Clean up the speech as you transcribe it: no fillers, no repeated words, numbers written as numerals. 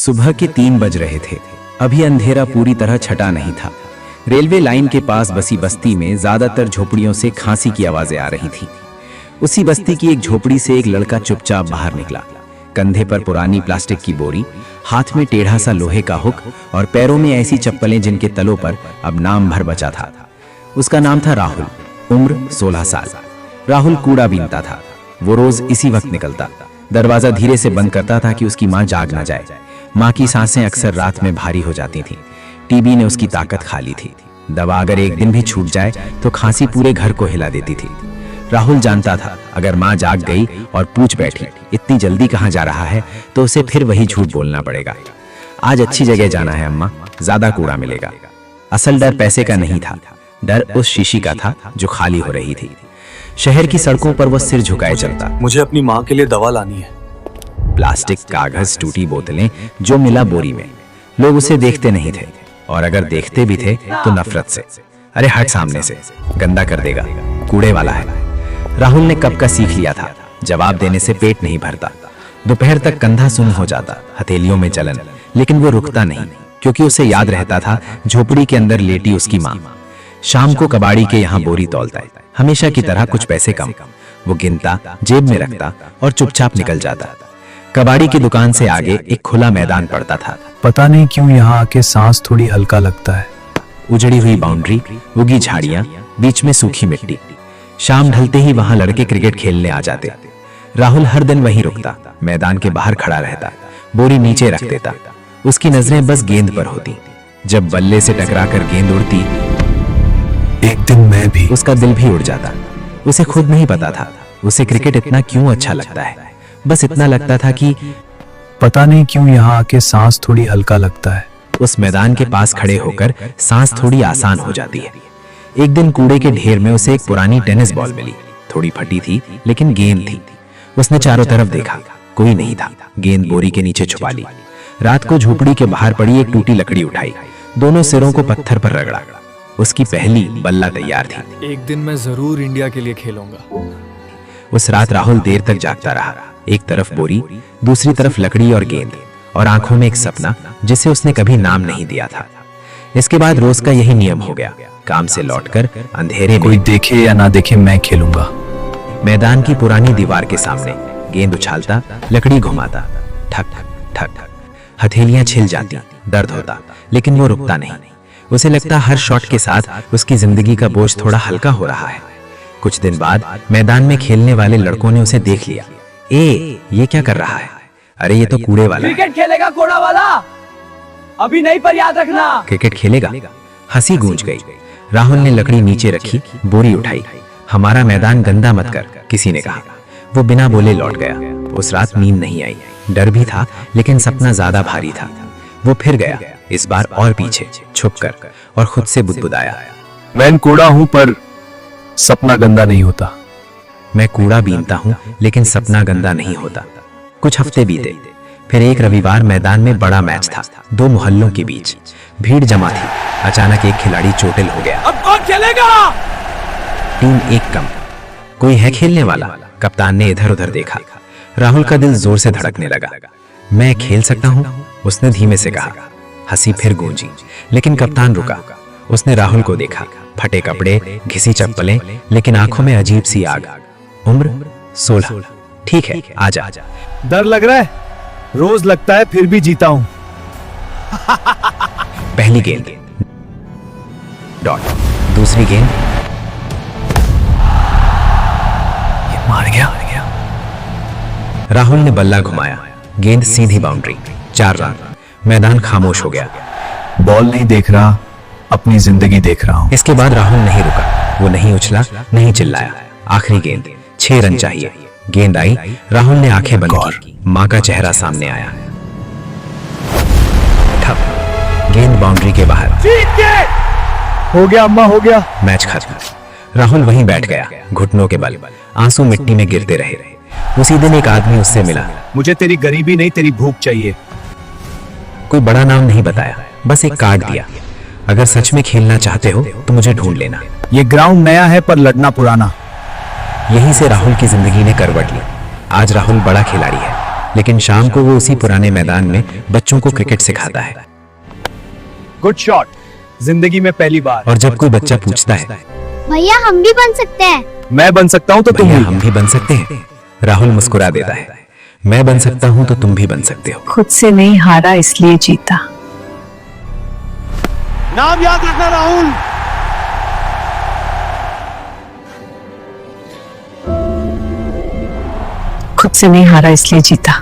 सुबह के 3 बज रहे थे। अभी अंधेरा पूरी तरह छटा नहीं था। रेलवे लाइन के पास बसी बस्ती में ज्यादातर झोपड़ियों से खांसी की आवाजें आ रही थी। उसी बस्ती की एक झोपड़ी से एक लड़का चुपचाप बाहर निकला। कंधे पर पुरानी प्लास्टिक की बोरी, हाथ में टेढ़ा सा लोहे का हुक और पैरों में ऐसी चप्पलें जिनके तलों पर अब नाम भर बचा था। उसका नाम था राहुल, उम्र 16 साल। राहुल कूड़ा बीनता था। वो रोज इसी वक्त निकलता। दरवाजा धीरे से बंद करता था कि उसकी माँ जाग ना जाए। माँ की सांसें अक्सर रात में भारी हो जाती थीं। टीबी ने उसकी ताकत खा ली थी। दवा अगर एक दिन भी छूट जाए तो खांसी पूरे घर को हिला देती थी। राहुल जानता था अगर माँ जाग गई और पूछ बैठी इतनी जल्दी कहाँ जा रहा है तो उसे फिर वही झूठ बोलना पड़ेगा। आज अच्छी जगह जाना है अम्मा, ज्यादा कूड़ा मिलेगा। असल डर पैसे का नहीं था, डर उस शीशी का था जो खाली हो रही थी। शहर की सड़कों पर वो सिर झुकाए चलता। मुझे अपनी माँ के लिए दवा लानी है। प्लास्टिक, कागज, टूटी बोतलें, जो मिला बोरी में। लोग उसे देखते नहीं थे और अगर देखते भी थे तो नफरत से। अरे हट सामने से, गंदा कर देगा, कूड़े वाला है। राहुल ने कब का सीख लिया था, जवाब देने से पेट नहीं भरता। दोपहर तक कंधा सुन्न हो जाता, हथेलियों में जलन, लेकिन वो रुकता नहीं क्योंकि उसे याद रहता था झोपड़ी के अंदर लेटी उसकी माँ। शाम को कबाड़ी के यहाँ बोरी तौलता है, हमेशा की तरह कुछ पैसे कम। वो गिनता, जेब में रखता और चुपचाप निकल जाता। कबाड़ी की दुकान से आगे एक खुला मैदान पड़ता था। पता नहीं क्यों यहाँ आके सांस थोड़ी हल्का लगता है। उजड़ी हुई बाउंड्री, उगी झाड़ियां, बीच में सूखी मिट्टी। शाम ढलते ही वहां लड़के क्रिकेट खेलने आ जाते। राहुल हर दिन वहीं रुकता, मैदान के बाहर खड़ा रहता, बोरी नीचे रख देता। उसकी नजरें बस गेंद पर होती। जब बल्ले से टकराकर गेंद उड़ती, एक दिन मैं भी। उसका दिल भी उड़ जाता। उसे खुद नहीं पता था उसे क्रिकेट इतना क्यों अच्छा लगता है। बस इतना लगता था कि पता नहीं क्यों यहाँ आके सांस थोड़ी हल्का लगता है। उस मैदान के पास खड़े होकर सांस थोड़ी आसान हो जाती है। एक दिन कूड़े के ढेर में उसे एक पुरानी टेनिस बॉल मिली। थोड़ी फटी थी लेकिन गेंद थी। उसने चारों तरफ देखा, कोई नहीं था। गेंद बोरी के नीचे छुपा ली। रात को झोपड़ी के बाहर पड़ी एक टूटी लकड़ी उठाई, दोनों सिरों को पत्थर पर रगड़ा। उसकी पहली बल्ला तैयार थी। एक दिन मैं जरूर इंडिया के लिए खेलूंगा। उस रात राहुल देर तक जागता रहा। एक तरफ बोरी, दूसरी तरफ लकड़ी और गेंद, और आंखों में एक सपना जिसे उसने कभी नाम नहीं दिया था। इसके बाद रोज का यही नियम हो गया। काम से लौटकर अंधेरे में, कोई देखे या ना देखे, मैं खेलूंगा। मैदान की पुरानी दीवार के सामने गेंद उछालता, लकड़ी घुमाता, ठक ठक ठक। हथेलियां छिल जाती, दर्द होता, लेकिन वो रुकता नहीं। उसे लगता हर शॉट के साथ उसकी जिंदगी का बोझ थोड़ा हल्का हो रहा है। कुछ दिन बाद मैदान में खेलने वाले लड़कों ने उसे देख लिया। ये क्या कर रहा है? अरे ये तो कूड़े वाला है। क्रिकेट खेलेगा कूड़ा वाला? अभी नहीं, पर याद रखना। क्रिकेट खेलेगा? हंसी गूंज गई। राहुल ने लकड़ी नीचे रखी, बोरी उठाई। हमारा मैदान गंदा मत कर, किसी ने कहा। वो बिना बोले लौट गया। उस रात नींद नहीं आई। डर भी था लेकिन सपना ज्यादा भारी था। वो फिर गया, इस बार और पीछे छुपकर, और खुद से बुदबुदाया, मैं कूड़ा हूं पर सपना गंदा नहीं होता। मैं कूड़ा बीनता हूँ लेकिन सपना गंदा नहीं होता। कुछ हफ्ते बीते। फिर एक रविवार मैदान में बड़ा मैच था, दो मोहल्लों के बीच। भीड़ जमा थी। अचानक एक खिलाड़ी चोटिल हो गया। अब कौन खेलेगा? टीम एक कम। कोई है खेलने वाला? कप्तान ने इधर उधर देखा। राहुल का दिल जोर से धड़कने लगा। मैं खेल सकता हूँ, उसने धीमे से कहा। हंसी फिर गूंजी, लेकिन कप्तान रुका। उसने राहुल को देखा। फटे कपड़े, घिसी चप्पलें, लेकिन आंखों में अजीब सी आग। उम्र 16। ठीक है, आजा। डर लग रहा है? रोज लगता है, फिर भी जीता हूं। पहली गेंद डॉट, दूसरी गेंद ये मार गया। राहुल ने बल्ला घुमाया, गेंद सीधी बाउंड्री, 4 रन। मैदान खामोश हो गया। बॉल नहीं देख रहा, अपनी जिंदगी देख रहा हूं। इसके बाद राहुल नहीं रुका। वो नहीं उछला, नहीं चिल्लाया। आखिरी गेंद, 6 रन चाहिए। गेंद आई, राहुल ने आंखें बंद की। मां का चेहरा सामने आया। ठप, गेंद बाउंड्री के बाहर। हो गया अम्मा, हो गया। मैच खत्म। राहुल वहीं बैठ गया, घुटनों के बल। आंसू मिट्टी में गिरते रहे। उसी दिन एक आदमी उससे मिला। मुझे तेरी गरीबी नहीं, तेरी भूख चाहिए। कोई बड़ा नाम नहीं बताया, बस एक कार्ड दिया। अगर सच में खेलना चाहते हो तो मुझे ढूंढ लेना। ये ग्राउंड नया है पर लड़ना पुराना। यहीं से राहुल की जिंदगी ने करवट ली। आज राहुल बड़ा खिलाड़ी है, लेकिन शाम को वो उसी पुराने मैदान में बच्चों को क्रिकेट सिखाता है। गुड शॉट, जिंदगी में पहली बार। और जब कोई बच्चा पूछता है, भैया हम भी बन सकते हैं। मैं बन सकता हूँ तो तुम भैया भी। हम भी बन सकते हैं, राहुल मुस्कुरा देता है। मैं बन सकता हूँ तो तुम भी बन सकते हो। खुद से नहीं हारा इसलिए जीता। नाम याद रखना राहुल। खुद से नहीं हारा इसलिए जीता।